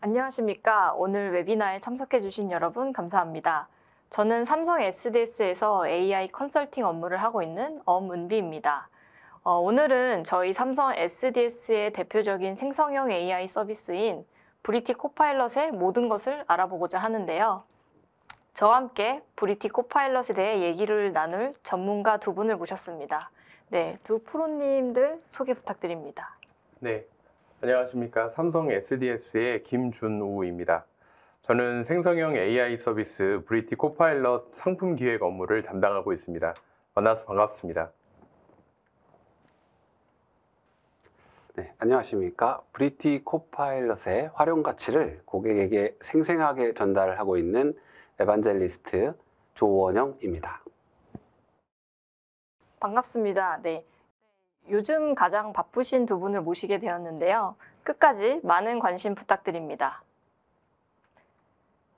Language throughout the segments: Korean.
안녕하십니까. 오늘 웨비나에 참석해 주신 여러분 감사합니다. 저는 삼성 SDS에서 AI 컨설팅 업무를 하고 있는 엄은비입니다. 오늘은 저희 삼성 SDS의 대표적인 생성형 AI 서비스인 브리티 코파일럿의 모든 것을 알아보고자 하는데요. 저와 함께 브리티 코파일럿에 대해 얘기를 나눌 전문가 두 분을 모셨습니다. 네, 두 프로님들 소개 부탁드립니다. 네, 안녕하십니까. 삼성 SDS의 김준우입니다. 저는 생성형 AI 서비스 브리티 코파일럿 상품 기획 업무를 담당하고 있습니다. 만나서 반갑습니다. 네, 안녕하십니까. 브리티 코파일럿의 활용 가치를 고객에게 생생하게 전달하고 있는 에반젤리스트 조원영입니다. 반갑습니다. 네. 요즘 가장 바쁘신 두 분을 모시게 되었는데요. 끝까지 많은 관심 부탁드립니다.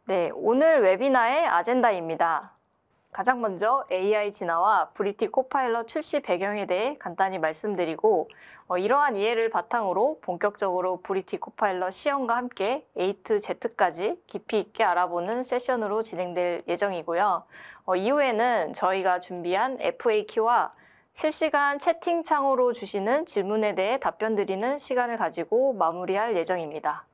네, 오늘 웨비나의 아젠다입니다. 가장 먼저 AI 진화와 브리티 코파일럿 출시 배경에 대해 간단히 말씀드리고 이러한 이해를 바탕으로 본격적으로 브리티 코파일럿 시연과 함께 A to Z까지 깊이 있게 알아보는 세션으로 진행될 예정이고요. 이후에는 저희가 준비한 FAQ와 실시간 채팅창으로 주시는 질문에 대해 답변 드리는 시간을 가지고 마무리할 예정입니다.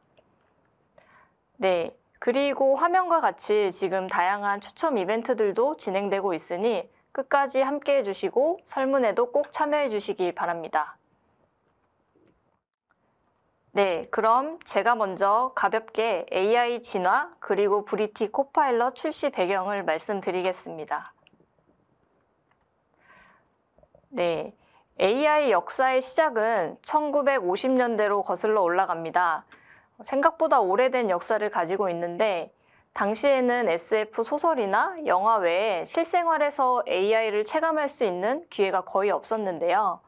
네, 그리고 화면과 같이 지금 다양한 추첨 이벤트들도 진행되고 있으니 끝까지 함께 해주시고 설문에도 꼭 참여해 주시기 바랍니다. 네, 그럼 제가 먼저 가볍게 AI 진화 그리고 브리티 코파일럿 출시 배경을 말씀드리겠습니다. 네, AI 역사의 시작은 1950년대로 거슬러 올라갑니다. 생각보다 오래된 역사를 가지고 있는데 당시에는 SF 소설이나 영화 외에 실생활에서 AI를 체감할 수 있는 기회가 거의 없었는데요.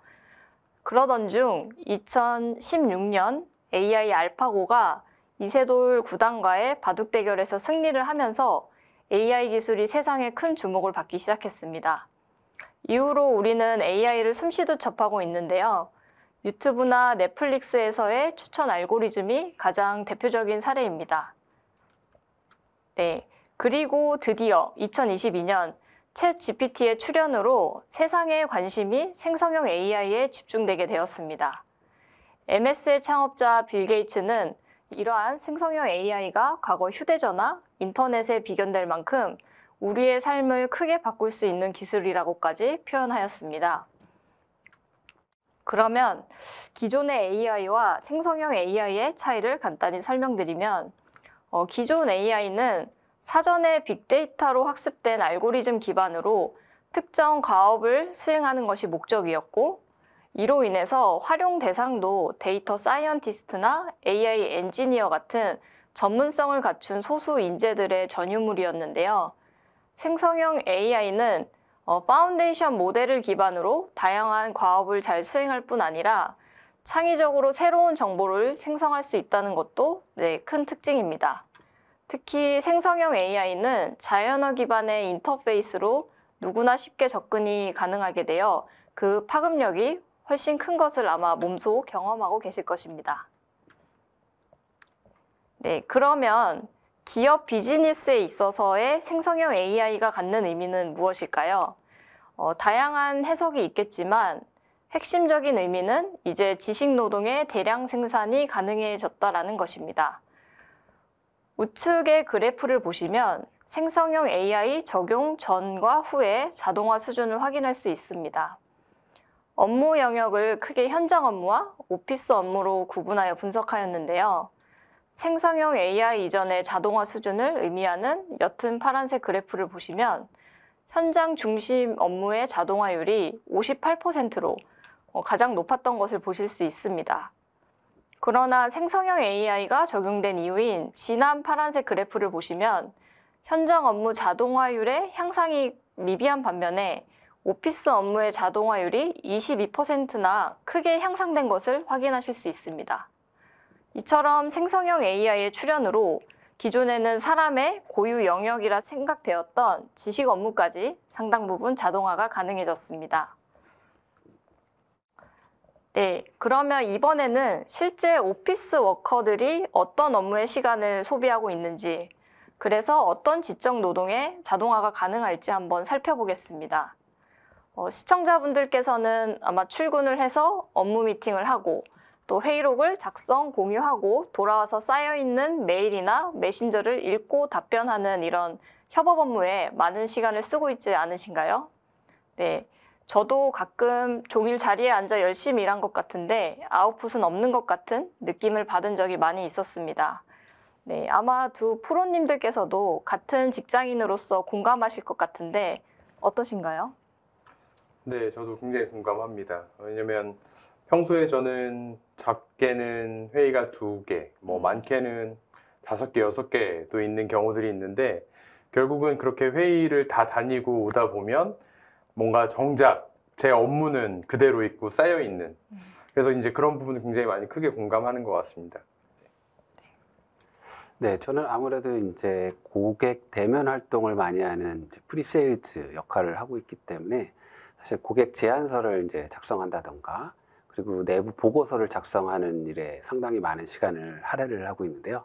그러던 중 2016년 AI 알파고가 이세돌 구단과의 바둑 대결에서 승리를 하면서 AI 기술이 세상에 큰 주목을 받기 시작했습니다. 이후로 우리는 AI를 숨쉬듯 접하고 있는데요. 유튜브나 넷플릭스에서의 추천 알고리즘이 가장 대표적인 사례입니다. 네, 그리고 드디어 2022년 챗 GPT의 출현으로 세상의 관심이 생성형 AI에 집중되게 되었습니다. MS의 창업자 빌 게이츠는 이러한 생성형 AI가 과거 휴대전화, 인터넷에 비견될 만큼 우리의 삶을 크게 바꿀 수 있는 기술이라고까지 표현하였습니다. 그러면 기존의 AI와 생성형 AI의 차이를 간단히 설명드리면 기존 AI는 사전에 빅데이터로 학습된 알고리즘 기반으로 특정 과업을 수행하는 것이 목적이었고 이로 인해서 활용 대상도 데이터 사이언티스트나 AI 엔지니어 같은 전문성을 갖춘 소수 인재들의 전유물이었는데요. 생성형 AI는 파운데이션 모델을 기반으로 다양한 과업을 잘 수행할 뿐 아니라 창의적으로 새로운 정보를 생성할 수 있다는 것도 큰 특징입니다. 특히 생성형 AI는 자연어 기반의 인터페이스로 누구나 쉽게 접근이 가능하게 되어 그 파급력이 훨씬 큰 것을 아마 몸소 경험하고 계실 것입니다. 네, 그러면 기업 비즈니스에 있어서의 생성형 AI가 갖는 의미는 무엇일까요? 다양한 해석이 있겠지만 핵심적인 의미는 이제 지식 노동의 대량 생산이 가능해졌다라는 것입니다. 우측의 그래프를 보시면 생성형 AI 적용 전과 후의 자동화 수준을 확인할 수 있습니다. 업무 영역을 크게 현장 업무와 오피스 업무로 구분하여 분석하였는데요. 생성형 AI 이전의 자동화 수준을 의미하는 옅은 파란색 그래프를 보시면 현장 중심 업무의 자동화율이 58%로 가장 높았던 것을 보실 수 있습니다. 그러나 생성형 AI가 적용된 이유인 진한 파란색 그래프를 보시면 현장 업무 자동화율의 향상이 미비한 반면에 오피스 업무의 자동화율이 22%나 크게 향상된 것을 확인하실 수 있습니다. 이처럼 생성형 AI의 출현으로 기존에는 사람의 고유 영역이라 생각되었던 지식 업무까지 상당 부분 자동화가 가능해졌습니다. 네, 그러면 이번에는 실제 오피스 워커들이 어떤 업무의 시간을 소비하고 있는지, 그래서 어떤 지적 노동에 자동화가 가능할지 한번 살펴보겠습니다. 시청자분들께서는 아마 출근을 해서 업무 미팅을 하고 또 회의록을 작성, 공유하고 돌아와서 쌓여있는 메일이나 메신저를 읽고 답변하는 이런 협업 업무에 많은 시간을 쓰고 있지 않으신가요? 네, 저도 가끔 종일 자리에 앉아 열심히 일한 것 같은데 아웃풋은 없는 것 같은 느낌을 받은 적이 많이 있었습니다. 네, 아마 두 프로님들께서도 같은 직장인으로서 공감하실 것 같은데 어떠신가요? 네, 저도 굉장히 공감합니다. 왜냐면 평소에 저는 작게는 회의가 2개, 뭐 많게는 5개, 6개도 있는 경우들이 있는데 결국은 그렇게 회의를 다 다니고 오다 보면 뭔가 정작 제 업무는 그대로 있고 쌓여 있는, 그래서 이제 그런 부분을 굉장히 많이 크게 공감하는 것 같습니다. 네, 저는 아무래도 이제 고객 대면 활동을 많이 하는 이제 프리세일즈 역할을 하고 있기 때문에 사실 고객 제안서를 이제 작성한다던가 그리고 내부 보고서를 작성하는 일에 상당히 많은 시간을 할애를 하고 있는데요.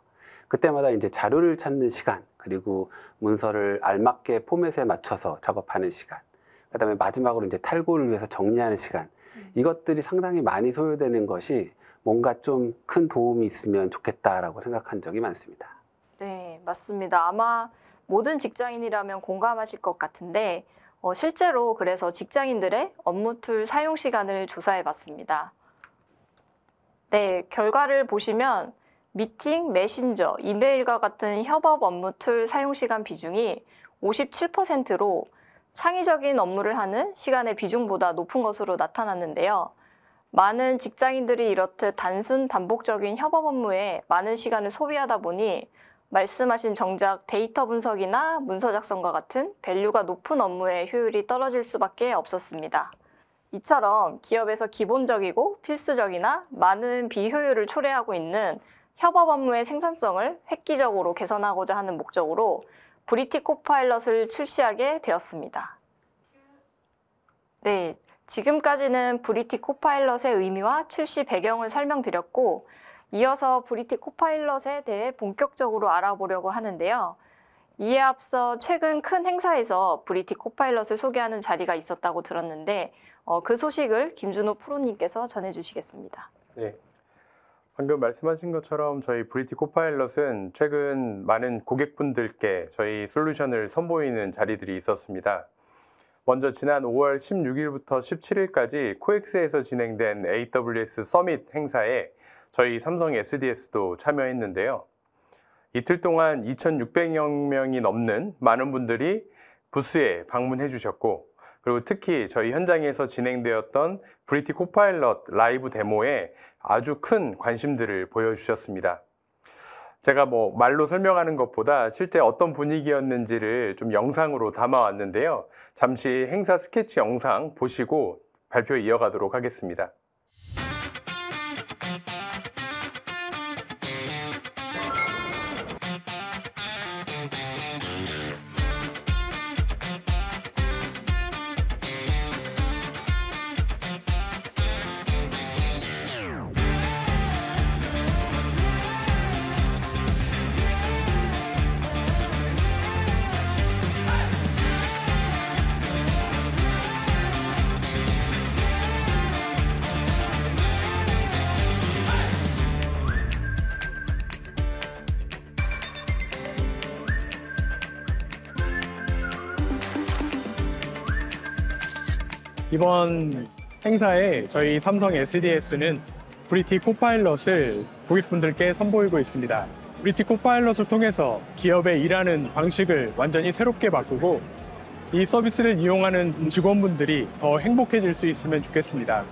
그때마다 이제 자료를 찾는 시간, 그리고 문서를 알맞게 포맷에 맞춰서 작업하는 시간, 그다음에 마지막으로 이제 탈고를 위해서 정리하는 시간, 이것들이 상당히 많이 소요되는 것이 뭔가 좀 큰 도움이 있으면 좋겠다라고 생각한 적이 많습니다. 네, 맞습니다. 아마 모든 직장인이라면 공감하실 것 같은데 실제로 그래서 직장인들의 업무 툴 사용 시간을 조사해 봤습니다. 네, 결과를 보시면 미팅, 메신저, 이메일과 같은 협업 업무 툴 사용 시간 비중이 57%로 창의적인 업무를 하는 시간의 비중보다 높은 것으로 나타났는데요. 많은 직장인들이 이렇듯 단순 반복적인 협업 업무에 많은 시간을 소비하다 보니 말씀하신 정작 데이터 분석이나 문서 작성과 같은 밸류가 높은 업무의 효율이 떨어질 수밖에 없었습니다. 이처럼 기업에서 기본적이고 필수적이나 많은 비효율을 초래하고 있는 협업 업무의 생산성을 획기적으로 개선하고자 하는 목적으로 브리티 코파일럿을 출시하게 되었습니다. 네, 지금까지는 브리티 코파일럿의 의미와 출시 배경을 설명드렸고 이어서 브리티 코파일럿에 대해 본격적으로 알아보려고 하는데요. 이에 앞서 최근 큰 행사에서 브리티 코파일럿을 소개하는 자리가 있었다고 들었는데 그 소식을 김준호 프로님께서 전해주시겠습니다. 네, 방금 말씀하신 것처럼 저희 브리티 코파일럿은 최근 많은 고객분들께 저희 솔루션을 선보이는 자리들이 있었습니다. 먼저 지난 5월 16일부터 17일까지 코엑스에서 진행된 AWS 서밋 행사에 저희 삼성 SDS도 참여했는데요. 이틀 동안 2,600여 명이 넘는 많은 분들이 부스에 방문해 주셨고, 그리고 특히 저희 현장에서 진행되었던 브리티 코파일럿 라이브 데모에 아주 큰 관심들을 보여주셨습니다. 제가 뭐 말로 설명하는 것보다 실제 어떤 분위기였는지를 좀 영상으로 담아왔는데요. 잠시 행사 스케치 영상 보시고 발표 이어가도록 하겠습니다. 이번 행사에 저희 삼성 SDS는 브리티 코파일럿을 고객분들께 선보이고 있습니다. 브리티 코파일럿을 통해서 기업의 일하는 방식을 완전히 새롭게 바꾸고 이 서비스를 이용하는 직원분들이 더 행복해질 수 있으면 좋겠습니다.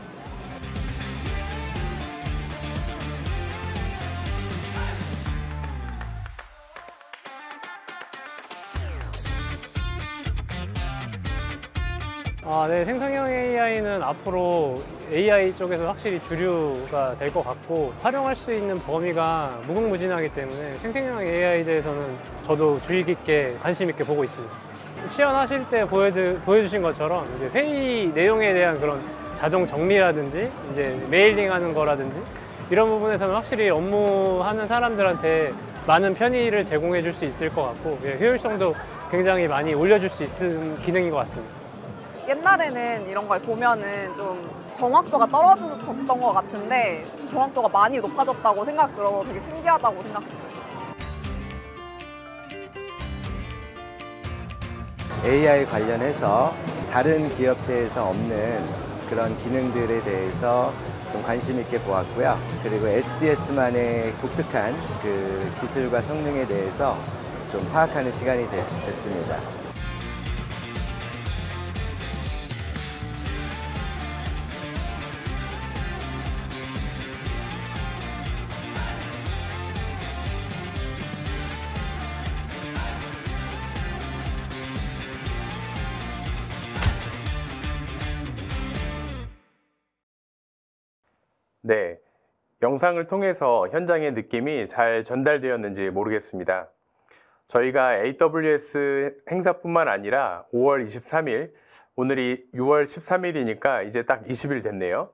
네, 생성형 AI는 앞으로 AI 쪽에서 확실히 주류가 될 것 같고 활용할 수 있는 범위가 무궁무진하기 때문에 생성형 AI에 대해서는 저도 주의 깊게 관심 있게 보고 있습니다. 시연하실 때 보여주신 것처럼 이제 회의 내용에 대한 그런 자동 정리라든지 이제 메일링하는 거라든지 이런 부분에서는 확실히 업무하는 사람들한테 많은 편의를 제공해 줄 수 있을 것 같고 효율성도 굉장히 많이 올려줄 수 있는 기능인 것 같습니다. 옛날에는 이런 걸 보면은 좀 정확도가 떨어졌던 것 같은데 정확도가 많이 높아졌다고 생각 들어서 되게 신기하다고 생각했어요. AI 관련해서 다른 기업체에서 없는 그런 기능들에 대해서 좀 관심 있게 보았고요. 그리고 SDS만의 독특한 그 기술과 성능에 대해서 좀 파악하는 시간이 됐습니다. 네, 영상을 통해서 현장의 느낌이 잘 전달되었는지 모르겠습니다. 저희가 AWS 행사뿐만 아니라 5월 23일, 오늘이 6월 13일이니까 이제 딱 20일 됐네요.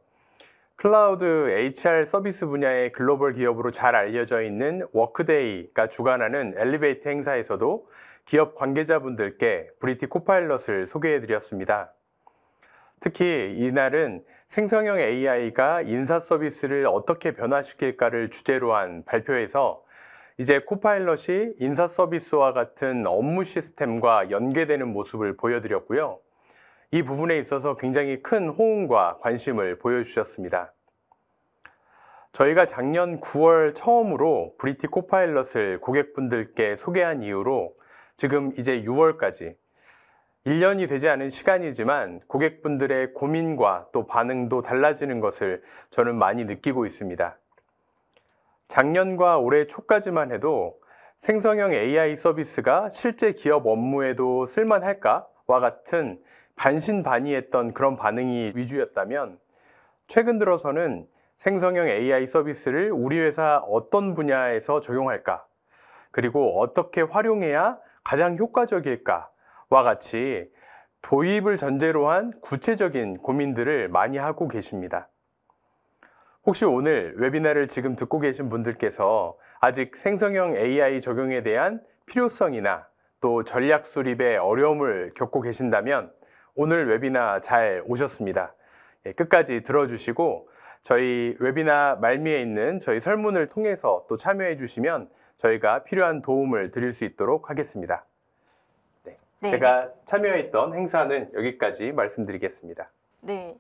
클라우드 HR 서비스 분야의 글로벌 기업으로 잘 알려져 있는 워크데이가 주관하는 엘리베이트 행사에서도 기업 관계자분들께 브리티 코파일럿을 소개해드렸습니다. 특히 이날은 생성형 AI가 인사 서비스를 어떻게 변화시킬까를 주제로 한 발표에서 이제 코파일럿이 인사 서비스와 같은 업무 시스템과 연계되는 모습을 보여드렸고요. 이 부분에 있어서 굉장히 큰 호응과 관심을 보여주셨습니다. 저희가 작년 9월 처음으로 브리티 코파일럿을 고객분들께 소개한 이후로 지금 이제 6월까지 1년이 되지 않은 시간이지만 고객분들의 고민과 또 반응도 달라지는 것을 저는 많이 느끼고 있습니다. 작년과 올해 초까지만 해도 생성형 AI 서비스가 실제 기업 업무에도 쓸만할까와 같은 반신반의했던 그런 반응이 위주였다면 최근 들어서는 생성형 AI 서비스를 우리 회사 어떤 분야에서 적용할까, 그리고 어떻게 활용해야 가장 효과적일까 와 같이 도입을 전제로 한 구체적인 고민들을 많이 하고 계십니다. 혹시 오늘 웨비나를 지금 듣고 계신 분들께서 아직 생성형 AI 적용에 대한 필요성이나 또 전략 수립의 어려움을 겪고 계신다면 오늘 웨비나 잘 오셨습니다. 끝까지 들어주시고 저희 웨비나 말미에 있는 저희 설문을 통해서 또 참여해 주시면 저희가 필요한 도움을 드릴 수 있도록 하겠습니다. 네. 제가 참여했던 행사는 여기까지 말씀드리겠습니다. 네,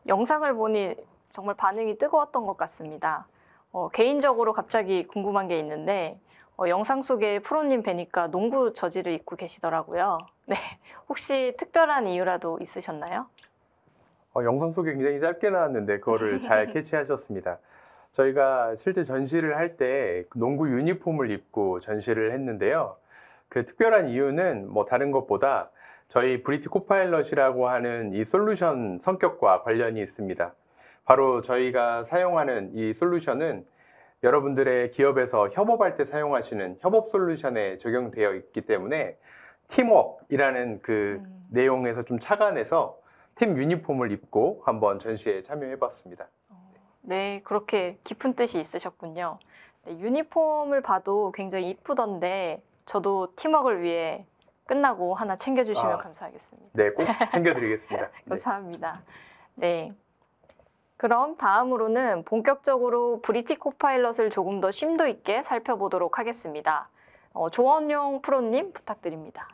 영상을 보니 정말 반응이 뜨거웠던 것 같습니다. 개인적으로 갑자기 궁금한 게 있는데 영상 속에 프로님 뵈니까 농구 저지를 입고 계시더라고요. 네, 혹시 특별한 이유라도 있으셨나요? 영상 속에 굉장히 짧게 나왔는데 그거를 잘 캐치하셨습니다. 저희가 실제 전시를 할 때 농구 유니폼을 입고 전시를 했는데요. 그 특별한 이유는 뭐 다른 것보다 저희 브리티 코파일럿이라고 하는 이 솔루션 성격과 관련이 있습니다. 바로 저희가 사용하는 이 솔루션은 여러분들의 기업에서 협업할 때 사용하시는 협업 솔루션에 적용되어 있기 때문에 팀워크이라는 그 내용에서 좀 착안해서 팀 유니폼을 입고 한번 전시에 참여해 봤습니다. 네, 그렇게 깊은 뜻이 있으셨군요. 네, 유니폼을 봐도 굉장히 이쁘던데 저도 팀워크를 위해 끝나고 하나 챙겨주시면 감사하겠습니다. 네, 꼭 챙겨드리겠습니다. 네. 감사합니다. 네. 그럼 다음으로는 본격적으로 브리티 코파일럿을 조금 더 심도 있게 살펴보도록 하겠습니다. 조원용 프로님 부탁드립니다.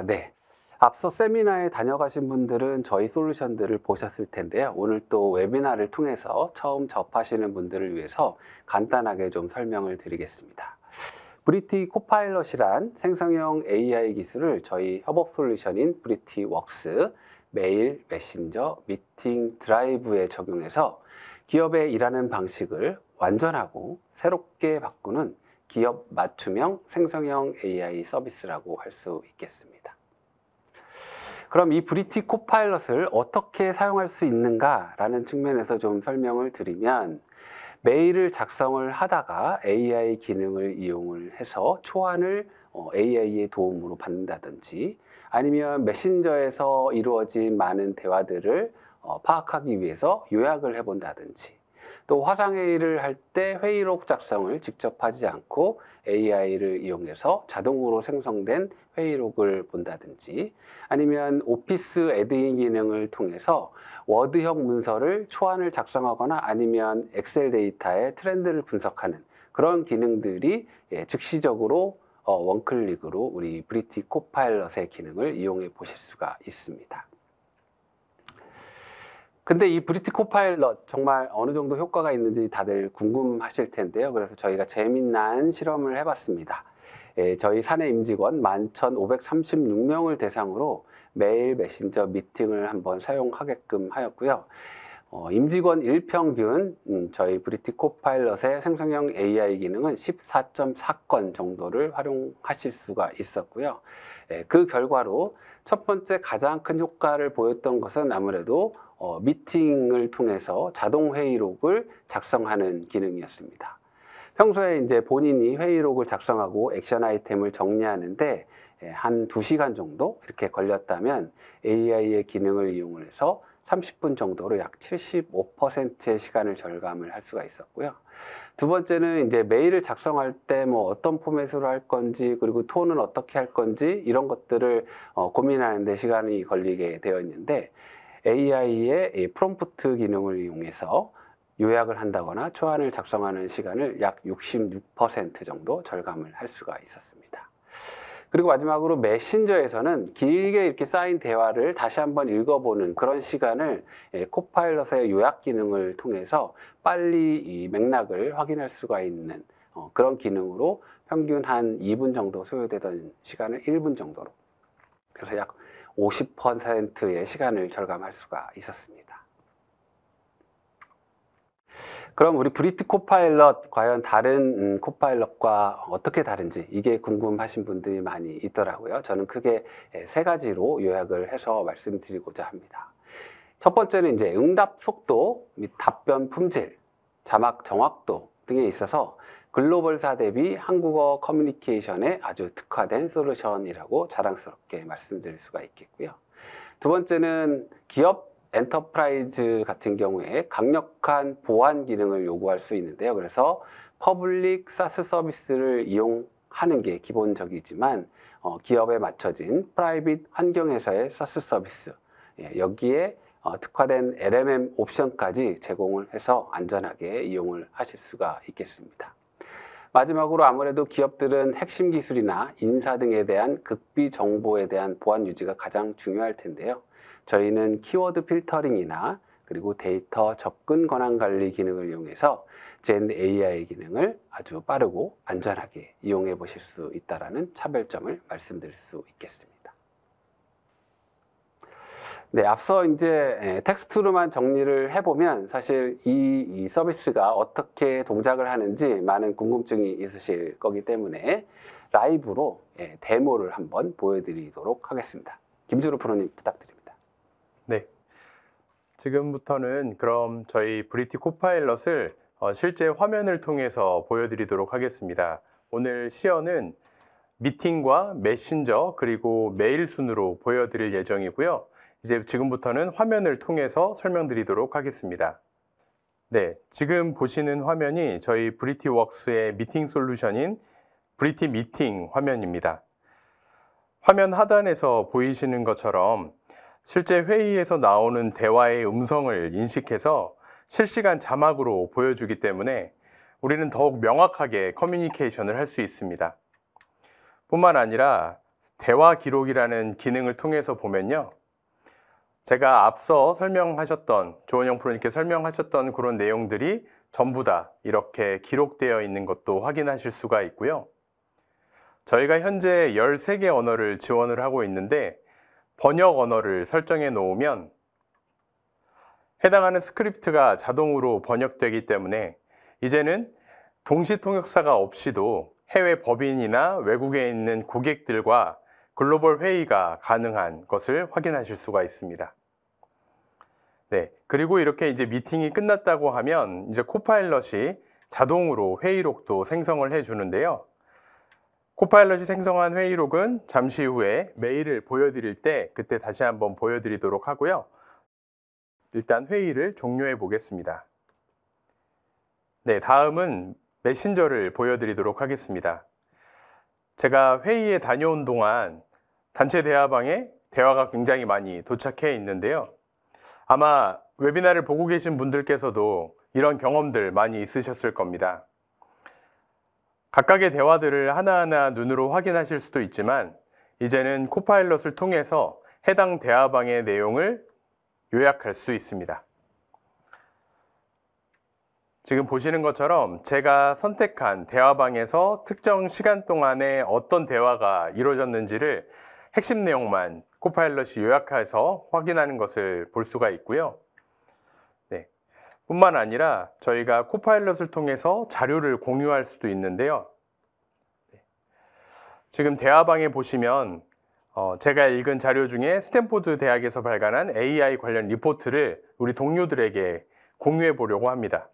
네. 앞서 세미나에 다녀가신 분들은 저희 솔루션들을 보셨을 텐데요. 오늘 또 웨비나를 통해서 처음 접하시는 분들을 위해서 간단하게 좀 설명을 드리겠습니다. 브리티 코파일럿이란 생성형 AI 기술을 저희 협업 솔루션인 브리티웍스, 메일, 메신저, 미팅, 드라이브에 적용해서 기업의 일하는 방식을 완전하고 새롭게 바꾸는 기업 맞춤형 생성형 AI 서비스라고 할 수 있겠습니다. 그럼 이 브리티 코파일럿을 어떻게 사용할 수 있는가라는 측면에서 좀 설명을 드리면 메일을 작성을 하다가 AI 기능을 이용을 해서 초안을 AI의 도움으로 받는다든지 아니면 메신저에서 이루어진 많은 대화들을 파악하기 위해서 요약을 해본다든지, 또 화상회의를 할 때 회의록 작성을 직접 하지 않고 AI를 이용해서 자동으로 생성된 회의록을 본다든지, 아니면 오피스 애드인 기능을 통해서 워드형 문서를 초안을 작성하거나 아니면 엑셀 데이터의 트렌드를 분석하는 그런 기능들이 즉시적으로 원클릭으로 우리 브리티 코파일럿의 기능을 이용해 보실 수가 있습니다. 근데 이 브리티 코파일럿 정말 어느 정도 효과가 있는지 다들 궁금하실 텐데요. 그래서 저희가 재미난 실험을 해봤습니다. 저희 사내 임직원 11,536명을 대상으로 메일 메신저 미팅을 한번 사용하게끔 하였고요. 임직원 일평균 저희 브리티 코파일럿의 생성형 AI 기능은 14.4건 정도를 활용하실 수가 있었고요. 그 결과로 첫 번째 가장 큰 효과를 보였던 것은 아무래도 미팅을 통해서 자동 회의록을 작성하는 기능이었습니다. 평소에 이제 본인이 회의록을 작성하고 액션 아이템을 정리하는데 한 2시간 정도 이렇게 걸렸다면 AI의 기능을 이용해서 30분 정도로 약 75%의 시간을 절감을 할 수가 있었고요. 두 번째는 이제 메일을 작성할 때 뭐 어떤 포맷으로 할 건지, 그리고 톤은 어떻게 할 건지, 이런 것들을 고민하는 데 시간이 걸리게 되어 있는데, AI의 프롬프트 기능을 이용해서 요약을 한다거나 초안을 작성하는 시간을 약 66% 정도 절감을 할 수가 있었습니다. 그리고 마지막으로 메신저에서는 길게 이렇게 쌓인 대화를 다시 한번 읽어보는 그런 시간을 코파일럿의 요약 기능을 통해서 빨리 이 맥락을 확인할 수가 있는 그런 기능으로 평균 한 2분 정도 소요되던 시간을 1분 정도로, 그래서 약 50%의 시간을 절감할 수가 있었습니다. 그럼 우리 브리티 코파일럿 과연 다른 코파일럿과 어떻게 다른지, 이게 궁금하신 분들이 많이 있더라고요. 저는 크게 3가지로 요약을 해서 말씀드리고자 합니다. 첫 번째는 이제 응답 속도 및 답변 품질, 자막 정확도 등에 있어서 글로벌사 대비 한국어 커뮤니케이션에 아주 특화된 솔루션이라고 자랑스럽게 말씀드릴 수가 있겠고요. 두 번째는 기업 엔터프라이즈 같은 경우에 강력한 보안 기능을 요구할 수 있는데요. 그래서 퍼블릭 사스 서비스를 이용하는 게 기본적이지만 기업에 맞춰진 프라이빗 환경에서의 사스 서비스, 여기에 특화된 LMM 옵션까지 제공을 해서 안전하게 이용을 하실 수가 있겠습니다. 마지막으로 아무래도 기업들은 핵심 기술이나 인사 등에 대한 극비 정보에 대한 보안 유지가 가장 중요할 텐데요. 저희는 키워드 필터링이나 그리고 데이터 접근 권한 관리 기능을 이용해서 젠 AI 기능을 아주 빠르고 안전하게 이용해 보실 수 있다는 차별점을 말씀드릴 수 있겠습니다. 네, 앞서 이제 텍스트로만 정리를 해보면 사실 이 서비스가 어떻게 동작을 하는지 많은 궁금증이 있으실 거기 때문에 라이브로 데모를 한번 보여드리도록 하겠습니다. 김주루 프로님 부탁드립니다. 네, 지금부터는 그럼 저희 브리티 코파일럿을 실제 화면을 통해서 보여드리도록 하겠습니다. 오늘 시연은 미팅과 메신저 그리고 메일 순으로 보여드릴 예정이고요. 이제 지금부터는 화면을 통해서 설명드리도록 하겠습니다. 네, 지금 보시는 화면이 저희 브리티웍스의 미팅 솔루션인 브리티 미팅 화면입니다. 화면 하단에서 보이시는 것처럼 실제 회의에서 나오는 대화의 음성을 인식해서 실시간 자막으로 보여주기 때문에 우리는 더욱 명확하게 커뮤니케이션을 할 수 있습니다. 뿐만 아니라 대화 기록이라는 기능을 통해서 보면요, 제가 앞서 설명하셨던, 조은영 프로님께 설명하셨던 그런 내용들이 전부 다 이렇게 기록되어 있는 것도 확인하실 수가 있고요. 저희가 현재 13개 언어를 지원을 하고 있는데 번역 언어를 설정해 놓으면 해당하는 스크립트가 자동으로 번역되기 때문에 이제는 동시 통역사가 없이도 해외 법인이나 외국에 있는 고객들과 글로벌 회의가 가능한 것을 확인하실 수가 있습니다. 네, 그리고 이렇게 이제 미팅이 끝났다고 하면 이제 코파일럿이 자동으로 회의록도 생성을 해 주는데요. 코파일럿이 생성한 회의록은 잠시 후에 메일을 보여드릴 때 그때 다시 한번 보여드리도록 하고요. 일단 회의를 종료해 보겠습니다. 네, 다음은 메신저를 보여드리도록 하겠습니다. 제가 회의에 다녀온 동안 단체 대화방에 대화가 굉장히 많이 도착해 있는데요. 아마 웨비나를 보고 계신 분들께서도 이런 경험들 많이 있으셨을 겁니다. 각각의 대화들을 하나하나 눈으로 확인하실 수도 있지만 이제는 코파일럿을 통해서 해당 대화방의 내용을 요약할 수 있습니다. 지금 보시는 것처럼 제가 선택한 대화방에서 특정 시간 동안에 어떤 대화가 이루어졌는지를 핵심 내용만 코파일럿이 요약해서 확인하는 것을 볼 수가 있고요. 네, 뿐만 아니라 저희가 코파일럿을 통해서 자료를 공유할 수도 있는데요. 지금 대화방에 보시면 제가 읽은 자료 중에 스탠포드 대학에서 발간한 AI 관련 리포트를 우리 동료들에게 공유해 보려고 합니다.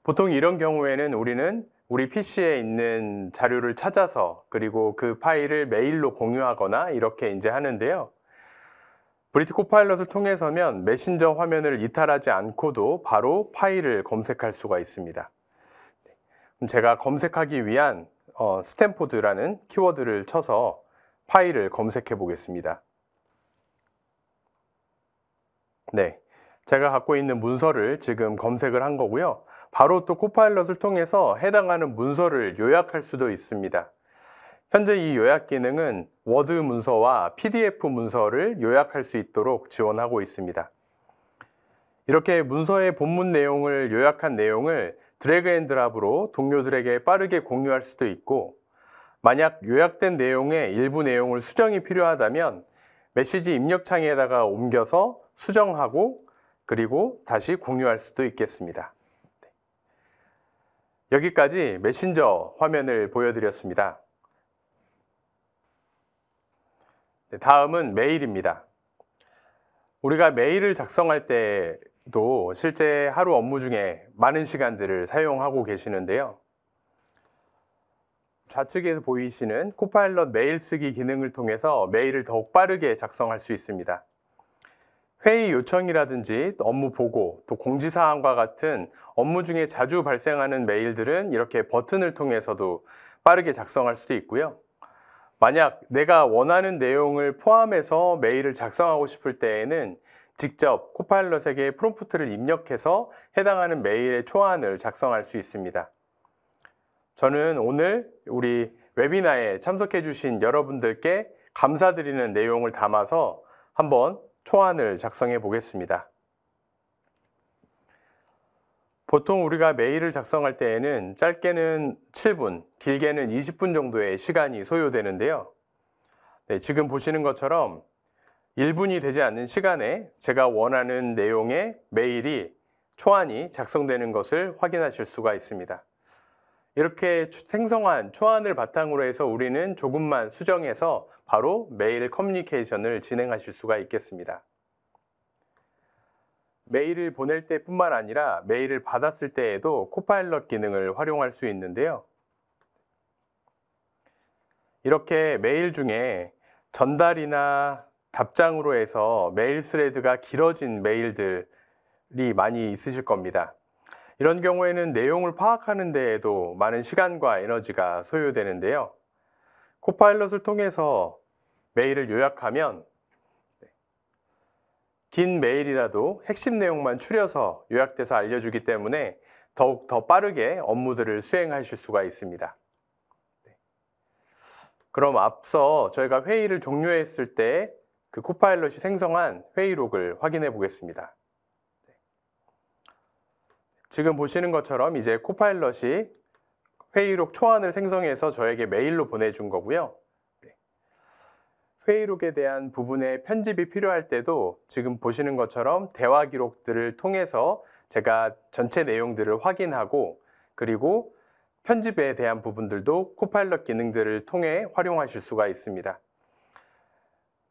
보통 이런 경우에는 우리는 우리 PC에 있는 자료를 찾아서 그리고 그 파일을 메일로 공유하거나 이렇게 이제 하는데요. 브리티 코파일럿을 통해서면 메신저 화면을 이탈하지 않고도 바로 파일을 검색할 수가 있습니다. 제가 검색하기 위한 스탠포드라는 키워드를 쳐서 파일을 검색해 보겠습니다. 네, 제가 갖고 있는 문서를 지금 검색을 한 거고요. 바로 또 코파일럿을 통해서 해당하는 문서를 요약할 수도 있습니다. 현재 이 요약 기능은 워드 문서와 PDF 문서를 요약할 수 있도록 지원하고 있습니다. 이렇게 문서의 본문 내용을 요약한 내용을 드래그 앤 드랍으로 동료들에게 빠르게 공유할 수도 있고, 만약 요약된 내용의 일부 내용을 수정이 필요하다면 메시지 입력창에다가 옮겨서 수정하고 그리고 다시 공유할 수도 있겠습니다. 여기까지 메신저 화면을 보여드렸습니다. 다음은 메일입니다. 우리가 메일을 작성할 때도 실제 하루 업무 중에 많은 시간들을 사용하고 계시는데요. 좌측에서 보이시는 코파일럿 메일 쓰기 기능을 통해서 메일을 더욱 빠르게 작성할 수 있습니다. 회의 요청이라든지 업무 보고, 또 공지사항과 같은 업무 중에 자주 발생하는 메일들은 이렇게 버튼을 통해서도 빠르게 작성할 수도 있고요. 만약 내가 원하는 내용을 포함해서 메일을 작성하고 싶을 때에는 직접 코파일럿에게 프롬프트를 입력해서 해당하는 메일의 초안을 작성할 수 있습니다. 저는 오늘 우리 웨비나에 참석해 주신 여러분들께 감사드리는 내용을 담아서 한번 초안을 작성해 보겠습니다. 보통 우리가 메일을 작성할 때에는 짧게는 7분, 길게는 20분 정도의 시간이 소요되는데요. 네, 지금 보시는 것처럼 1분이 되지 않는 시간에 제가 원하는 내용의 메일이 초안이 작성되는 것을 확인하실 수가 있습니다. 이렇게 생성한 초안을 바탕으로 해서 우리는 조금만 수정해서 바로 메일 커뮤니케이션을 진행하실 수가 있겠습니다. 메일을 보낼 때뿐만 아니라 메일을 받았을 때에도 코파일럿 기능을 활용할 수 있는데요. 이렇게 메일 중에 전달이나 답장으로 해서 메일 스레드가 길어진 메일들이 많이 있으실 겁니다. 이런 경우에는 내용을 파악하는 데에도 많은 시간과 에너지가 소요되는데요. 코파일럿을 통해서 메일을 요약하면 긴 메일이라도 핵심 내용만 추려서 요약돼서 알려주기 때문에 더욱 더 빠르게 업무들을 수행하실 수가 있습니다. 그럼 앞서 저희가 회의를 종료했을 때 그 코파일럿이 생성한 회의록을 확인해 보겠습니다. 지금 보시는 것처럼 이제 코파일럿이 회의록 초안을 생성해서 저에게 메일로 보내준 거고요. 회의록에 대한 부분의 편집이 필요할 때도 지금 보시는 것처럼 대화 기록들을 통해서 제가 전체 내용들을 확인하고 그리고 편집에 대한 부분들도 코파일럿 기능들을 통해 활용하실 수가 있습니다.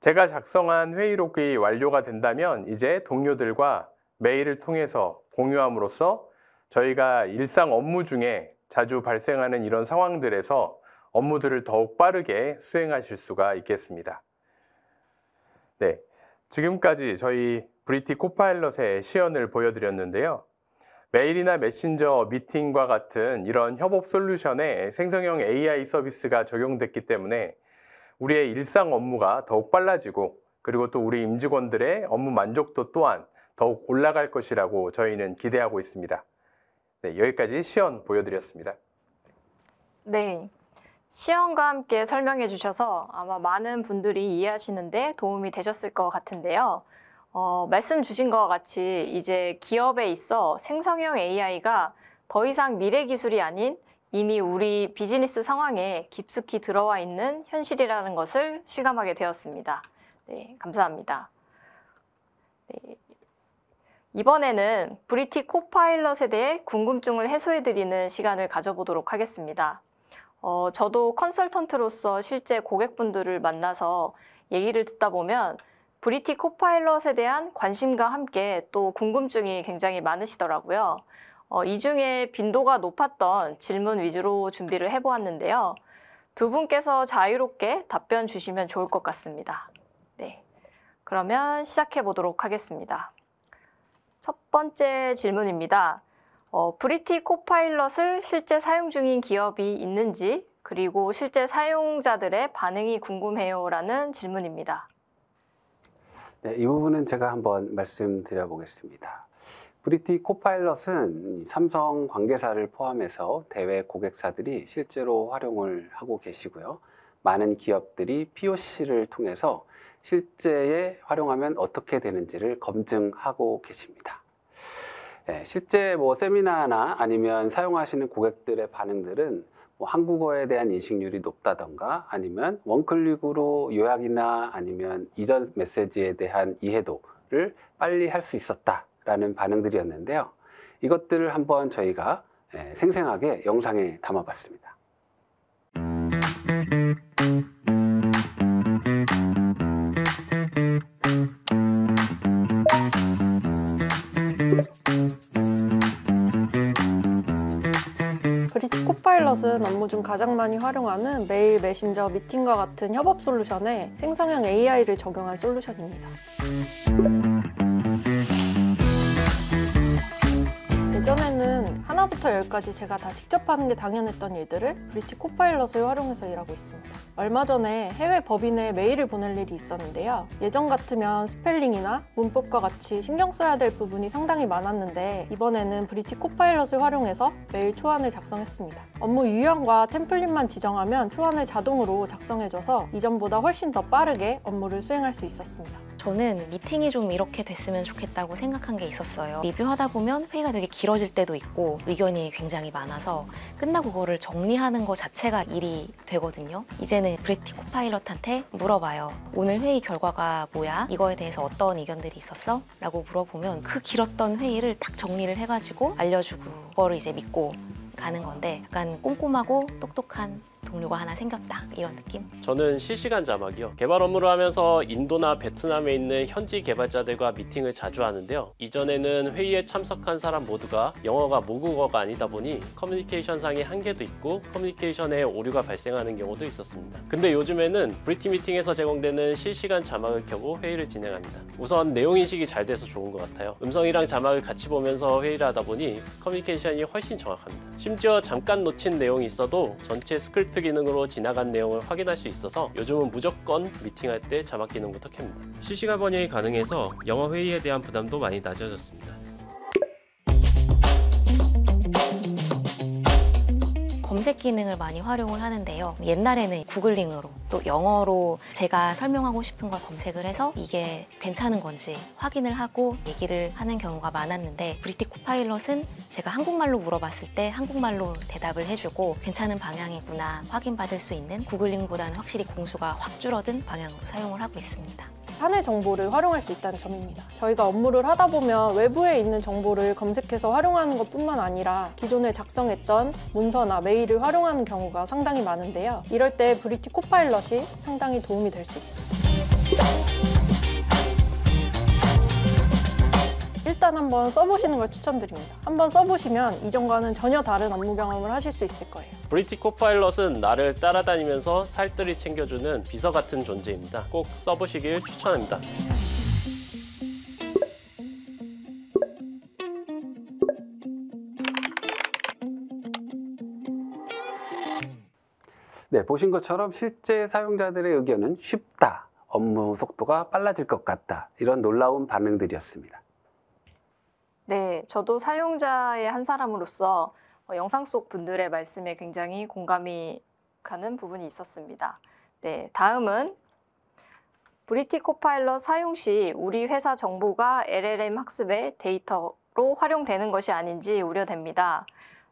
제가 작성한 회의록이 완료가 된다면 이제 동료들과 메일을 통해서 공유함으로써 저희가 일상 업무 중에 자주 발생하는 이런 상황들에서 업무들을 더욱 빠르게 수행하실 수가 있겠습니다. 네, 지금까지 저희 브리티 코파일럿의 시연을 보여드렸는데요. 메일이나 메신저, 미팅과 같은 이런 협업 솔루션에 생성형 AI 서비스가 적용됐기 때문에 우리의 일상 업무가 더욱 빨라지고 그리고 또 우리 임직원들의 업무 만족도 또한 더욱 올라갈 것이라고 저희는 기대하고 있습니다. 네, 여기까지 시연 보여드렸습니다. 네. 시연과 함께 설명해 주셔서 아마 많은 분들이 이해하시는데 도움이 되셨을 것 같은데요. 말씀 주신 것과 같이 이제 기업에 있어 생성형 AI가 더 이상 미래 기술이 아닌 이미 우리 비즈니스 상황에 깊숙이 들어와 있는 현실이라는 것을 실감하게 되었습니다. 네, 감사합니다. 네. 이번에는 브리티 코파일럿에 대해 궁금증을 해소해드리는 시간을 가져보도록 하겠습니다. 저도 컨설턴트로서 실제 고객분들을 만나서 얘기를 듣다 보면 브리티 코파일럿에 대한 관심과 함께 또 궁금증이 굉장히 많으시더라고요. 이 중에 빈도가 높았던 질문 위주로 준비를 해보았는데요. 두 분께서 자유롭게 답변 주시면 좋을 것 같습니다. 네, 그러면 시작해 보도록 하겠습니다. 첫 번째 질문입니다. 브리티 코파일럿을 실제 사용 중인 기업이 있는지 그리고 실제 사용자들의 반응이 궁금해요 라는 질문입니다. 네, 이 부분은 제가 한번 말씀드려 보겠습니다. 브리티 코파일럿은 삼성 관계사를 포함해서 대외 고객사들이 실제로 활용을 하고 계시고요. 많은 기업들이 POC를 통해서 실제에 활용하면 어떻게 되는지를 검증하고 계십니다. 네, 실제 세미나나 아니면 사용하시는 고객들의 반응들은 한국어에 대한 인식률이 높다던가 아니면 원클릭으로 요약이나 아니면 이전 메시지에 대한 이해도를 빨리 할 수 있었다라는 반응들이었는데요. 이것들을 한번 저희가 생생하게 영상에 담아봤습니다. 브리티 코파일럿은 업무 중 가장 많이 활용하는 메일, 메신저, 미팅과 같은 협업 솔루션에 생성형 AI를 적용한 솔루션입니다. 예전에는 하나부터 열까지 제가 다 직접 하는 게 당연했던 일들을 브리티 코파일럿을 활용해서 일하고 있습니다. 얼마 전에 해외 법인에 메일을 보낼 일이 있었는데요. 예전 같으면 스펠링이나 문법과 같이 신경 써야 될 부분이 상당히 많았는데 이번에는 브리티 코파일럿을 활용해서 메일 초안을 작성했습니다. 업무 유형과 템플릿만 지정하면 초안을 자동으로 작성해줘서 이전보다 훨씬 더 빠르게 업무를 수행할 수 있었습니다. 저는 미팅이 좀 이렇게 됐으면 좋겠다고 생각한 게 있었어요. 리뷰하다 보면 회의가 되게 길어질 때도 있고 의견이 굉장히 많아서 끝나고 그거를 정리하는 것 자체가 일이 되거든요. 이제는 브리티 코파일럿한테 물어봐요. 오늘 회의 결과가 뭐야? 이거에 대해서 어떤 의견들이 있었어? 라고 물어보면 그 길었던 회의를 딱 정리를 해가지고 알려주고 그거를 이제 믿고 가는 건데 약간 꼼꼼하고 똑똑한 동료가 하나 생겼다 이런 느낌? 저는 실시간 자막이요. 개발 업무를 하면서 인도나 베트남에 있는 현지 개발자들과 미팅을 자주 하는데요. 이전에는 회의에 참석한 사람 모두가 영어가 모국어가 아니다 보니 커뮤니케이션상의 한계도 있고 커뮤니케이션에 오류가 발생하는 경우도 있었습니다. 근데 요즘에는 브리티 미팅에서 제공되는 실시간 자막을 켜고 회의를 진행합니다. 우선 내용 인식이 잘 돼서 좋은 것 같아요. 음성이랑 자막을 같이 보면서 회의를 하다 보니 커뮤니케이션이 훨씬 정확합니다. 심지어 잠깐 놓친 내용이 있어도 전체 스크립트 기능으로 지나간 내용을 확인할 수 있어서 요즘은 무조건 미팅할 때 자막 기능부터 켭니다. 실시간 번역이 가능해서 영어 회의에 대한 부담도 많이 낮아졌습니다. 검색 기능을 많이 활용을 하는데요. 옛날에는 구글링으로 또 영어로 제가 설명하고 싶은 걸 검색을 해서 이게 괜찮은 건지 확인을 하고 얘기를 하는 경우가 많았는데 브리티 코파일럿은 제가 한국말로 물어봤을 때 한국말로 대답을 해주고 괜찮은 방향이구나 확인받을 수 있는 구글링보다는 확실히 공수가 확 줄어든 방향으로 사용을 하고 있습니다. 사내 정보를 활용할 수 있다는 점입니다. 저희가 업무를 하다 보면 외부에 있는 정보를 검색해서 활용하는 것뿐만 아니라 기존에 작성했던 문서나 메일을 활용하는 경우가 상당히 많은데요. 이럴 때 브리티 코파일럿이 상당히 도움이 될 수 있습니다. 일단 한번 써보시는 걸 추천드립니다. 한번 써보시면 이전과는 전혀 다른 업무 경험을 하실 수 있을 거예요. 브리티 코파일럿은 나를 따라다니면서 살뜰히 챙겨주는 비서 같은 존재입니다. 꼭 써보시길 추천합니다. 네, 보신 것처럼 실제 사용자들의 의견은 쉽다, 업무 속도가 빨라질 것 같다, 이런 놀라운 반응들이었습니다. 네, 저도 사용자의 한 사람으로서 영상 속 분들의 말씀에 굉장히 공감이 가는 부분이 있었습니다. 네, 다음은 브리티 코파일럿 사용 시 우리 회사 정보가 LLM 학습의 데이터로 활용되는 것이 아닌지 우려됩니다.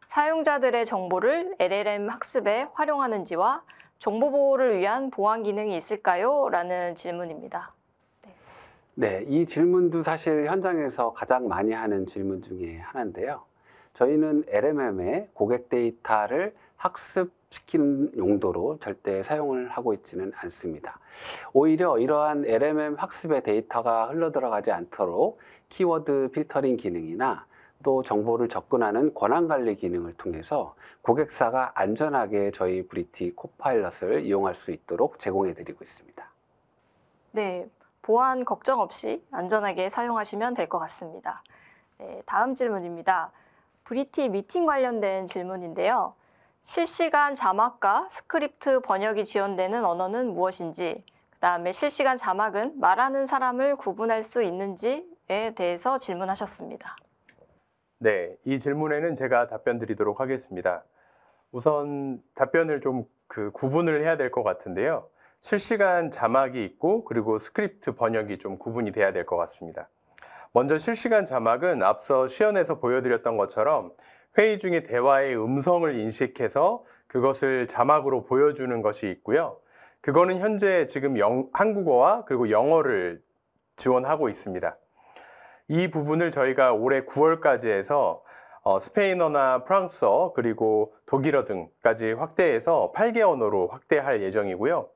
사용자들의 정보를 LLM 학습에 활용하는지와 정보 보호를 위한 보안 기능이 있을까요? 라는 질문입니다. 네, 이 질문도 사실 현장에서 가장 많이 하는 질문 중에 하나인데요. 저희는 LMM의 고객 데이터를 학습시키는 용도로 절대 사용을 하고 있지는 않습니다. 오히려 이러한 LMM 학습의 데이터가 흘러들어가지 않도록 키워드 필터링 기능이나 또 정보를 접근하는 권한관리 기능을 통해서 고객사가 안전하게 저희 브리티 코파일럿을 이용할 수 있도록 제공해 드리고 있습니다. 네, 보안 걱정 없이 안전하게 사용하시면 될 것 같습니다. 네, 다음 질문입니다. 브리티 미팅 관련된 질문인데요. 실시간 자막과 스크립트 번역이 지원되는 언어는 무엇인지, 그 다음에 실시간 자막은 말하는 사람을 구분할 수 있는지에 대해서 질문하셨습니다. 네, 이 질문에는 제가 답변 드리도록 하겠습니다. 우선 답변을 좀 구분을 해야 될 것 같은데요. 실시간 자막이 있고 그리고 스크립트 번역이 좀 구분이 돼야 될 것 같습니다. 먼저 실시간 자막은 앞서 시연에서 보여드렸던 것처럼 회의 중에 대화의 음성을 인식해서 그것을 자막으로 보여주는 것이 있고요. 그거는 현재 지금 한국어와 그리고 영어를 지원하고 있습니다. 이 부분을 저희가 올해 9월까지 해서 스페인어나 프랑스어 그리고 독일어 등까지 확대해서 8개 언어로 확대할 예정이고요.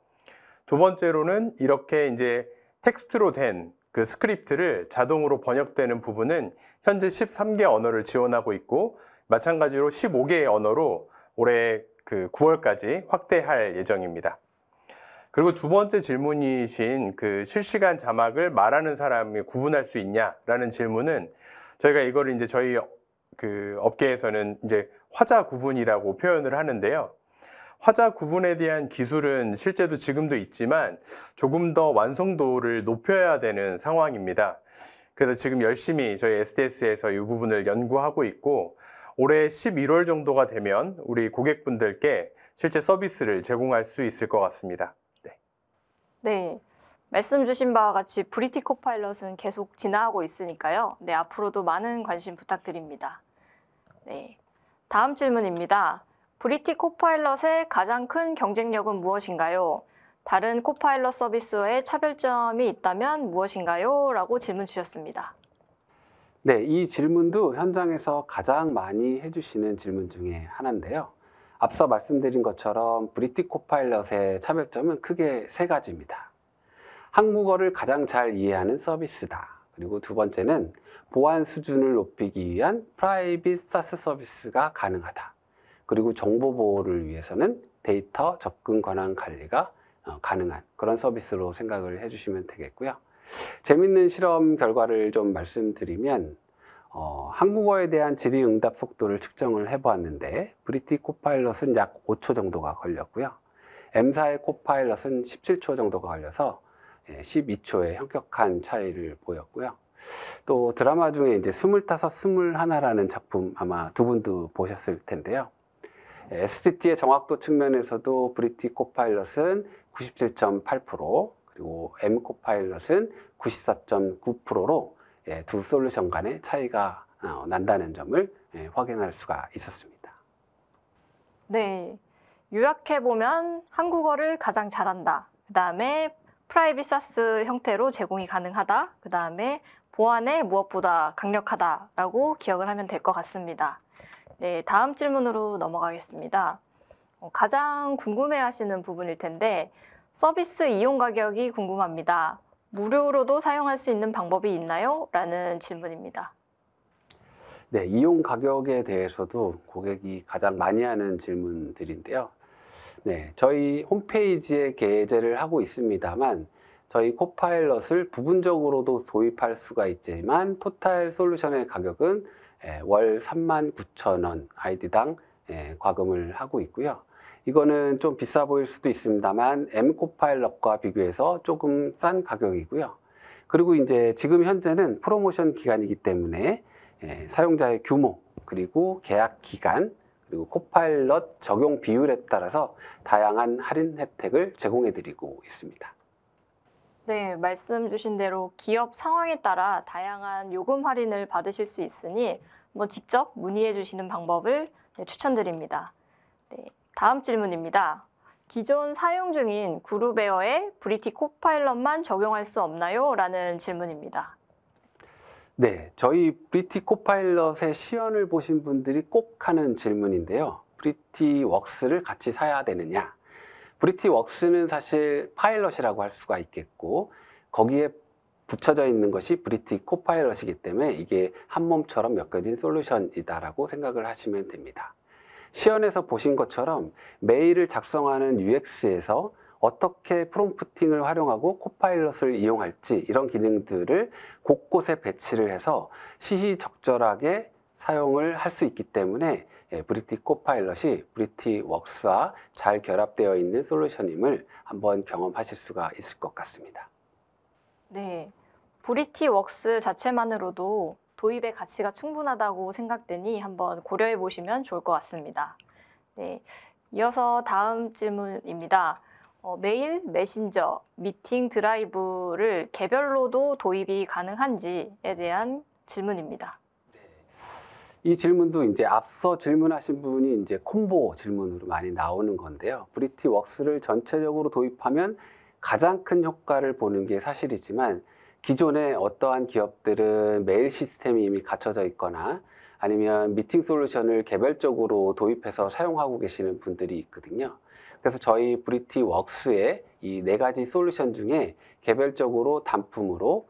두 번째로는 이렇게 이제 텍스트로 된 그 스크립트를 자동으로 번역되는 부분은 현재 13개 언어를 지원하고 있고 마찬가지로 15개의 언어로 올해 9월까지 확대할 예정입니다. 그리고 두 번째 질문이신 실시간 자막을 말하는 사람이 구분할 수 있냐라는 질문은 저희가 이거를 이제 저희 업계에서는 이제 화자 구분이라고 표현을 하는데요. 화자 구분에 대한 기술은 실제도 지금도 있지만 조금 더 완성도를 높여야 되는 상황입니다. 그래서 지금 열심히 저희 SDS에서 이 부분을 연구하고 있고 올해 11월 정도가 되면 우리 고객분들께 실제 서비스를 제공할 수 있을 것 같습니다. 네, 말씀 주신 바와 같이 브리티 코파일럿은 계속 진화하고 있으니까요. 네, 앞으로도 많은 관심 부탁드립니다. 네, 다음 질문입니다. 브리티 코파일럿의 가장 큰 경쟁력은 무엇인가요? 다른 코파일럿 서비스와의 차별점이 있다면 무엇인가요? 라고 질문 주셨습니다. 네, 이 질문도 현장에서 가장 많이 해주시는 질문 중에 하나인데요. 앞서 말씀드린 것처럼 브리티 코파일럿의 차별점은 크게 세 가지입니다. 한국어를 가장 잘 이해하는 서비스다. 그리고 두 번째는 보안 수준을 높이기 위한 프라이빗 사스 서비스가 가능하다. 그리고 정보 보호를 위해서는 데이터 접근 권한 관리가 가능한 그런 서비스로 생각을 해주시면 되겠고요. 재밌는 실험 결과를 좀 말씀드리면 한국어에 대한 질의응답 속도를 측정을 해보았는데 브리티 코파일럿은 약 5초 정도가 걸렸고요. M사의 코파일럿은 17초 정도가 걸려서 12초의 현격한 차이를 보였고요. 또 드라마 중에 이제 25, 21라는 작품 아마 두 분도 보셨을 텐데요. STT의 정확도 측면에서도 브리티 코파일럿은 97.8% 그리고 M 코파일럿은 94.9%로 두 솔루션 간의 차이가 난다는 점을 확인할 수가 있었습니다. 네, 요약해보면 한국어를 가장 잘한다. 그 다음에 프라이빗 사스 형태로 제공이 가능하다. 그 다음에 보안에 무엇보다 강력하다라고 기억을 하면 될 것 같습니다. 네, 다음 질문으로 넘어가겠습니다. 가장 궁금해하시는 부분일 텐데 서비스 이용 가격이 궁금합니다. 무료로도 사용할 수 있는 방법이 있나요? 라는 질문입니다. 네, 이용 가격에 대해서도 고객이 가장 많이 하는 질문들인데요. 네, 저희 홈페이지에 게재를 하고 있습니다만 저희 코파일럿을 부분적으로도 도입할 수가 있지만 토탈 솔루션의 가격은 월 39,000원 아이디당 과금을 하고 있고요. 이거는 좀 비싸 보일 수도 있습니다만 M코파일럿과 비교해서 조금 싼 가격이고요. 그리고 이제 지금 현재는 프로모션 기간이기 때문에 사용자의 규모, 그리고 계약 기간, 그리고 코파일럿 적용 비율에 따라서 다양한 할인 혜택을 제공해 드리고 있습니다. 네, 말씀 주신 대로 기업 상황에 따라 다양한 요금 할인을 받으실 수 있으니 직접 문의해 주시는 방법을 추천드립니다. 네, 다음 질문입니다. 기존 사용 중인 그룹웨어에 브리티 코파일럿만 적용할 수 없나요? 라는 질문입니다. 네, 저희 브리티 코파일럿의 시연을 보신 분들이 꼭 하는 질문인데요. 브리티 웍스를 같이 사야 되느냐? 브리티 웍스는 사실 파일럿이라고 할 수가 있겠고, 거기에 붙여져 있는 것이 브리티 코파일럿이기 때문에 이게 한 몸처럼 엮여진 솔루션이다라고 생각을 하시면 됩니다. 시연에서 보신 것처럼 메일을 작성하는 UX에서 어떻게 프롬프팅을 활용하고 코파일럿을 이용할지 이런 기능들을 곳곳에 배치를 해서 시시적절하게 사용을 할 수 있기 때문에 브리티 코파일럿이 브리티 웍스와 잘 결합되어 있는 솔루션임을 한번 경험하실 수가 있을 것 같습니다. 네, 브리티 웍스 자체만으로도 도입의 가치가 충분하다고 생각되니 한번 고려해 보시면 좋을 것 같습니다. 네, 이어서 다음 질문입니다. 메일, 메신저, 미팅 드라이브를 개별로도 도입이 가능한지에 대한 질문입니다. 이 질문도 이제 앞서 질문하신 분이 이제 콤보 질문으로 많이 나오는 건데요. 브리티 웍스를 전체적으로 도입하면 가장 큰 효과를 보는 게 사실이지만 기존에 어떠한 기업들은 메일 시스템이 이미 갖춰져 있거나 아니면 미팅 솔루션을 개별적으로 도입해서 사용하고 계시는 분들이 있거든요. 그래서 저희 브리티 웍스의 이 4가지 솔루션 중에 개별적으로 단품으로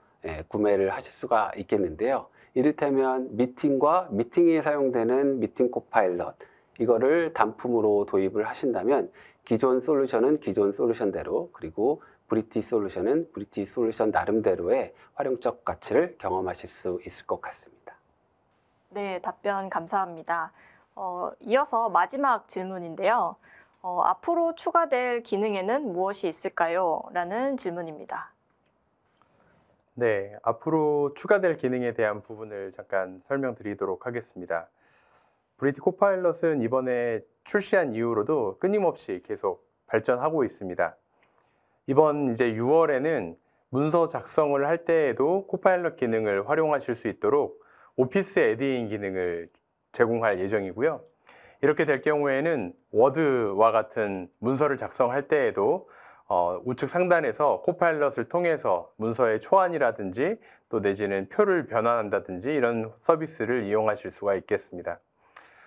구매를 하실 수가 있겠는데요. 이를테면 미팅과 미팅에 사용되는 미팅 코파일럿, 이거를 단품으로 도입을 하신다면 기존 솔루션은 기존 솔루션대로, 그리고 브리티 솔루션은 브리티 솔루션 나름대로의 활용적 가치를 경험하실 수 있을 것 같습니다. 네, 답변 감사합니다. 이어서 마지막 질문인데요. 앞으로 추가될 기능에는 무엇이 있을까요? 라는 질문입니다. 네, 앞으로 추가될 기능에 대한 부분을 잠깐 설명드리도록 하겠습니다. 브리티 코파일럿은 이번에 출시한 이후로도 끊임없이 계속 발전하고 있습니다. 이번 이제 6월에는 문서 작성을 할 때에도 코파일럿 기능을 활용하실 수 있도록 오피스 애드인 기능을 제공할 예정이고요. 이렇게 될 경우에는 워드와 같은 문서를 작성할 때에도 우측 상단에서 코파일럿을 통해서 문서의 초안이라든지 또 내지는 표를 변환한다든지 이런 서비스를 이용하실 수가 있겠습니다.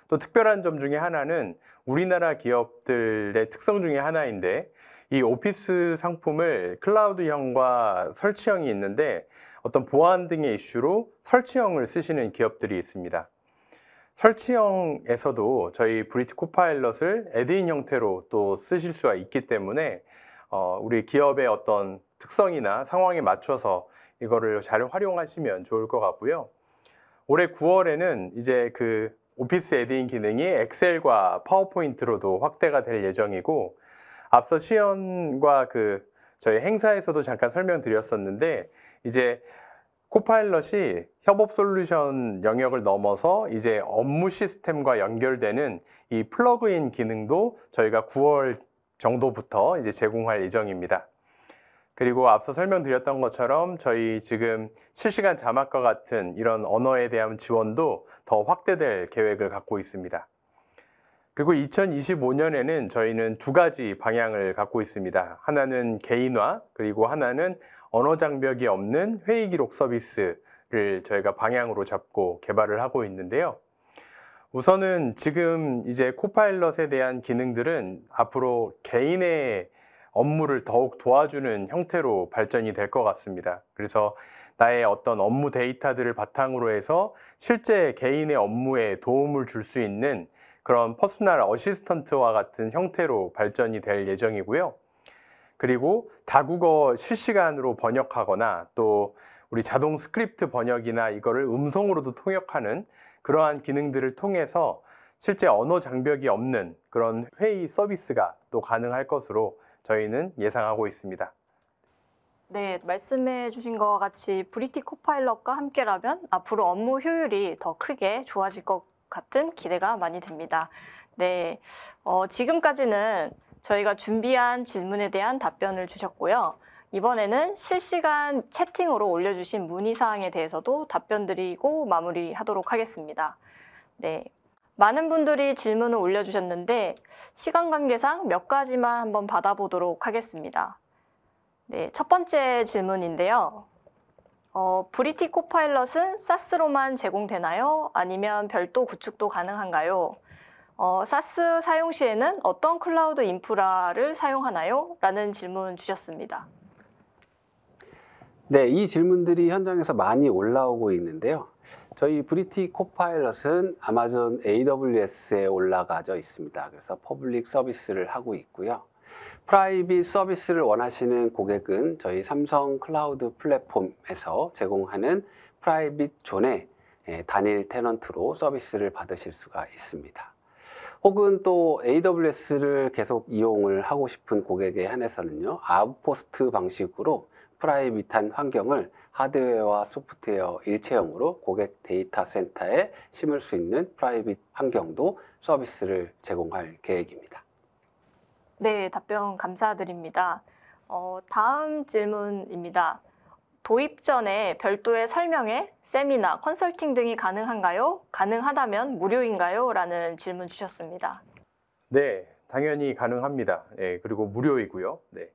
또 특별한 점 중에 하나는 우리나라 기업들의 특성 중에 하나인데, 이 오피스 상품을 클라우드형과 설치형이 있는데 어떤 보안 등의 이슈로 설치형을 쓰시는 기업들이 있습니다. 설치형에서도 저희 브리티 코파일럿을 애드인 형태로 또 쓰실 수가 있기 때문에 우리 기업의 어떤 특성이나 상황에 맞춰서 이거를 잘 활용하시면 좋을 것 같고요. 올해 9월에는 이제 그 오피스 애드인 기능이 엑셀과 파워포인트로도 확대가 될 예정이고, 앞서 시연과 저희 행사에서도 잠깐 설명드렸었는데, 이제 코파일럿이 협업 솔루션 영역을 넘어서 이제 업무 시스템과 연결되는 이 플러그인 기능도 저희가 9월 정도부터 이제 제공할 예정입니다. 그리고 앞서 설명드렸던 것처럼 저희 지금 실시간 자막과 같은 이런 언어에 대한 지원도 더 확대될 계획을 갖고 있습니다. 그리고 2025년에는 저희는 2가지 방향을 갖고 있습니다. 하나는 개인화, 그리고 하나는 언어 장벽이 없는 회의 기록 서비스를 저희가 방향으로 잡고 개발을 하고 있는데요. 우선은 지금 이제 코파일럿에 대한 기능들은 앞으로 개인의 업무를 더욱 도와주는 형태로 발전이 될 것 같습니다. 그래서 나의 어떤 업무 데이터들을 바탕으로 해서 실제 개인의 업무에 도움을 줄 수 있는 그런 퍼스널 어시스턴트와 같은 형태로 발전이 될 예정이고요. 그리고 다국어 실시간으로 번역하거나 또 우리 자동 스크립트 번역이나 이거를 음성으로도 통역하는 그러한 기능들을 통해서 실제 언어 장벽이 없는 그런 회의 서비스가 또 가능할 것으로 저희는 예상하고 있습니다. 네, 말씀해 주신 것과 같이 브리티 코파일럿과 함께라면 앞으로 업무 효율이 더 크게 좋아질 것 같은 기대가 많이 듭니다. 네, 지금까지는 저희가 준비한 질문에 대한 답변을 주셨고요. 이번에는 실시간 채팅으로 올려주신 문의사항에 대해서도 답변 드리고 마무리하도록 하겠습니다. 네, 많은 분들이 질문을 올려주셨는데 시간 관계상 몇 가지만 한번 받아보도록 하겠습니다. 네, 첫 번째 질문인데요. 브리티 코파일럿은 SaaS로만 제공되나요? 아니면 별도 구축도 가능한가요? SaaS 사용 시에는 어떤 클라우드 인프라를 사용하나요? 라는 질문 주셨습니다. 네, 이 질문들이 현장에서 많이 올라오고 있는데요. 저희 브리티 코파일럿은 아마존 AWS에 올라가져 있습니다. 그래서 퍼블릭 서비스를 하고 있고요. 프라이빗 서비스를 원하시는 고객은 저희 삼성 클라우드 플랫폼에서 제공하는 프라이빗 존의 단일 테넌트로 서비스를 받으실 수가 있습니다. 혹은 또 AWS를 계속 이용을 하고 싶은 고객에 한해서는요, 아웃포스트 방식으로 프라이빗한 환경을 하드웨어와 소프트웨어 일체형으로 고객 데이터 센터에 심을 수 있는 프라이빗 환경도 서비스를 제공할 계획입니다. 네, 답변 감사드립니다. 다음 질문입니다. 도입 전에 별도의 설명회, 세미나, 컨설팅 등이 가능한가요? 가능하다면 무료인가요? 라는 질문 주셨습니다. 네, 당연히 가능합니다. 네, 그리고 무료이고요. 네.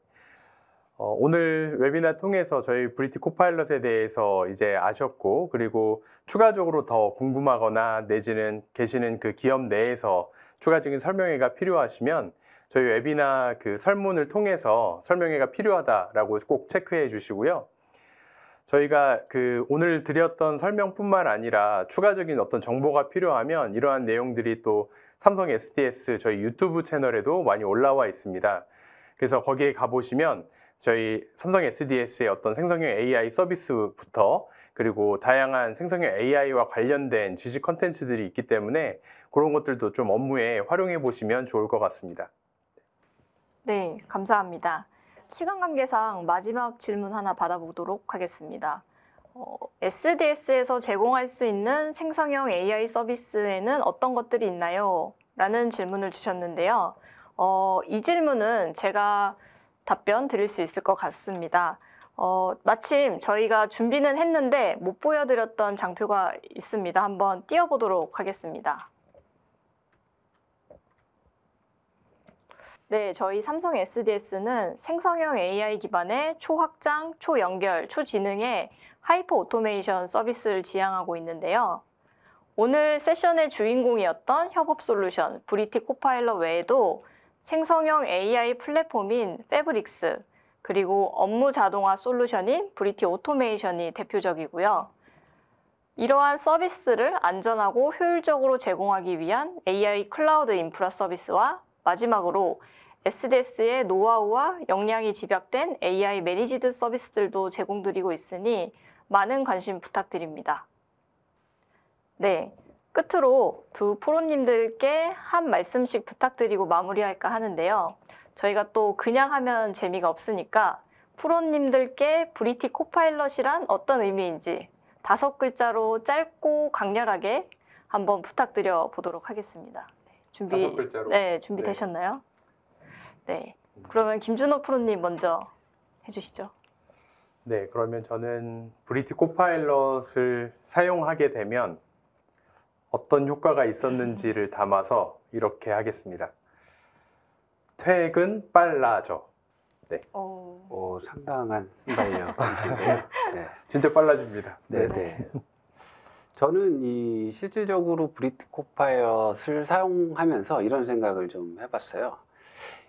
오늘 웨비나 통해서 저희 브리티 코파일럿에 대해서 이제 아셨고, 그리고 추가적으로 더 궁금하거나 내지는 계시는 그 기업 내에서 추가적인 설명회가 필요하시면 저희 웨비나 그 설문을 통해서 설명회가 필요하다라고 꼭 체크해 주시고요. 저희가 그 오늘 드렸던 설명뿐만 아니라 추가적인 어떤 정보가 필요하면 이러한 내용들이 또 삼성 SDS 저희 유튜브 채널에도 많이 올라와 있습니다. 그래서 거기에 가보시면 저희 삼성 SDS의 어떤 생성형 AI 서비스부터 그리고 다양한 생성형 AI와 관련된 지식 컨텐츠들이 있기 때문에 그런 것들도 좀 업무에 활용해 보시면 좋을 것 같습니다. 네, 감사합니다. 시간 관계상 마지막 질문 하나 받아보도록 하겠습니다. SDS에서 제공할 수 있는 생성형 AI 서비스에는 어떤 것들이 있나요? 라는 질문을 주셨는데요. 이 질문은 제가 답변 드릴 수 있을 것 같습니다. 마침 저희가 준비는 했는데 못 보여드렸던 장표가 있습니다. 한번 띄워보도록 하겠습니다. 네, 저희 삼성 SDS는 생성형 AI 기반의 초확장, 초연결, 초지능의 하이퍼 오토메이션 서비스를 지향하고 있는데요. 오늘 세션의 주인공이었던 협업 솔루션 브리티 코파일럿 외에도 생성형 AI 플랫폼인 패브릭스, 그리고 업무 자동화 솔루션인 브리티 오토메이션이 대표적이고요. 이러한 서비스를 안전하고 효율적으로 제공하기 위한 AI 클라우드 인프라 서비스와 마지막으로 SDS의 노하우와 역량이 집약된 AI 매니지드 서비스들도 제공드리고 있으니 많은 관심 부탁드립니다. 네, 끝으로 두 프로님들께 한 말씀씩 부탁드리고 마무리할까 하는데요. 저희가 또 그냥 하면 재미가 없으니까 프로님들께 브리티 코파일럿이란 어떤 의미인지 5글자로 짧고 강렬하게 한번 부탁드려 보도록 하겠습니다. 네, 5글자로? 네, 준비되셨나요? 네, 그러면 김준호 프로님 먼저 해주시죠. 네, 그러면 저는 브리티 코파일럿을 사용하게 되면 어떤 효과가 있었는지를 담아서 이렇게 하겠습니다. 퇴근 빨라져. 네. 상당한 순발력이신데요. 네. 진짜 빨라집니다. 네네. 저는 실질적으로 브리티 코파일럿을 사용하면서 이런 생각을 좀 해봤어요.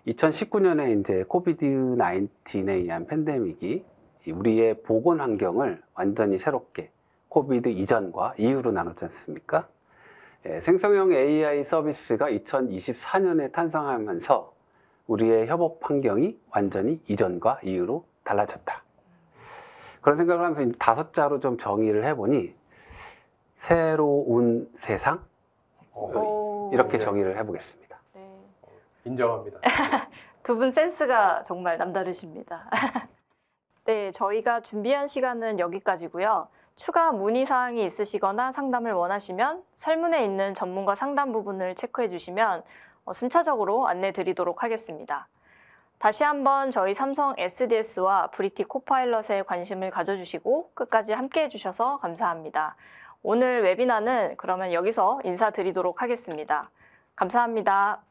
2019년에 이제 코비드-19에 의한 팬데믹이 우리의 보건 환경을 완전히 새롭게 코비드 이전과 이후로 나눴지 않습니까? 생성형 AI 서비스가 2024년에 탄생하면서 우리의 협업 환경이 완전히 이전과 이후로 달라졌다. 그런 생각을 하면서 5자로 좀 정의를 해보니 새로운 세상, 이렇게 네. 정의를 해보겠습니다. 네. 인정합니다. 두 분 센스가 정말 남다르십니다. 네, 저희가 준비한 시간은 여기까지고요. 추가 문의사항이 있으시거나 상담을 원하시면 설문에 있는 전문가 상담 부분을 체크해 주시면 순차적으로 안내 드리도록 하겠습니다. 다시 한번 저희 삼성 SDS와 브리티 코파일럿에 관심을 가져주시고 끝까지 함께 해주셔서 감사합니다. 오늘 웨비나는 그러면 여기서 인사드리도록 하겠습니다. 감사합니다.